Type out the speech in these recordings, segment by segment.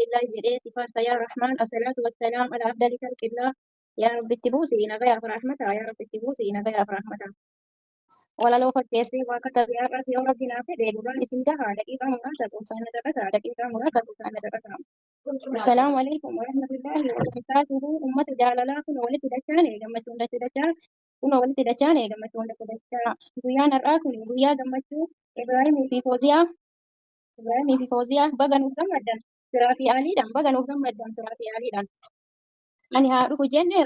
لله جريت فارس يا رحمن الصلاة والسلام على أفضل خلق الله يا رب التبوسي نغيا فرحمتها يا رب التبوسي نغيا فرحمتها ولا لو فكيسي وكتب يا رب يا رب نافع دقيقة اسمها دقيقة مناسب وسنة دقيقة دقيقة مناسب وسنة دقيقة السلام عليكم ورحمة الله وبركاته أمة جاللاكم ولد دچاني لما تunda دچا كنا ولد دچاني لما تunda دچا guyaan har'aa kun guyyaa gammachuu Ibraahimii fi Fooziyaa baga nuuf gammaddan firaa fi aaliidhaan baga nuuf gammaddan firaa fi aaliidhaan ani haa dhufu jenne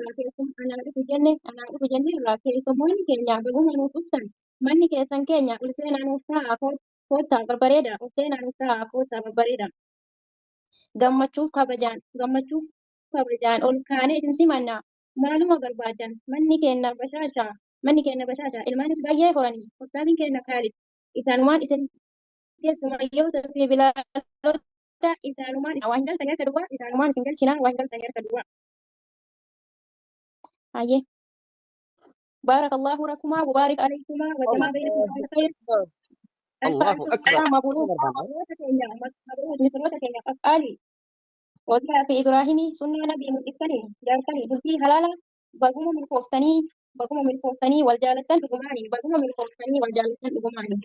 irraa keessummoonni keenya baguma nuuf dhuftan manni keessan keenya ulfeenaa nuuf ta'a koottaa barbareeda ulfeenaa nuuf ta'a koottaa barbareeda gammachuuf kabajaan ol kaanee isin simanna maaluma barbaadan manni keenya bashaasha ilmaanis baay'ee horanii ustaaziin keenya Kaalid isaanumaan isin keessumayyoota fi bilaalota isaanumaan waa hin galtanii harka duwwaa isaanumaan isin galchinaa waa hin galtanii harka duwwaa hayyee baarakallahu lakuma wabaarik alaykuma wajamaa baynakuma alkhayr الله أكبر مبروك misroota keenya qaqaalii Fooziyaa fi Ibraahimii sunnaa nabii mul'iftanii jaartanii bultii halaala baguma milkooftanii wal jaalattan dhugumaanii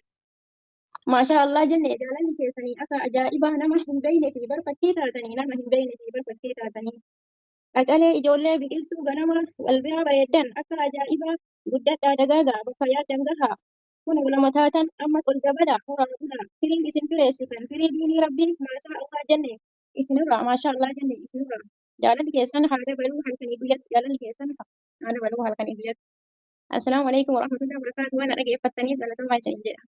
maashaa Allah jenne jaalalli keessanii akka ajaa'ibaa nama hin beeknee fi barfakkii taatanii qacalee ijoollee biqiltuu ganama wal bira bareeddan akka ajaa'ibaa guddadhaa dagaagaa bakka yaaddan gahaa kun lama taatan amma ol gabaadha horaa bulaa firiin isin fireessitan firii diinii rabbii maashaa Allah jenne isinirraa maashaa Allah jenne isinirraa jaalalli keessan haala baluu halkanii guyyatti assalaamu alaikum warahmatullahi wabarakatuh waan dhaggeeffattaniif galatamaa isiniin jedha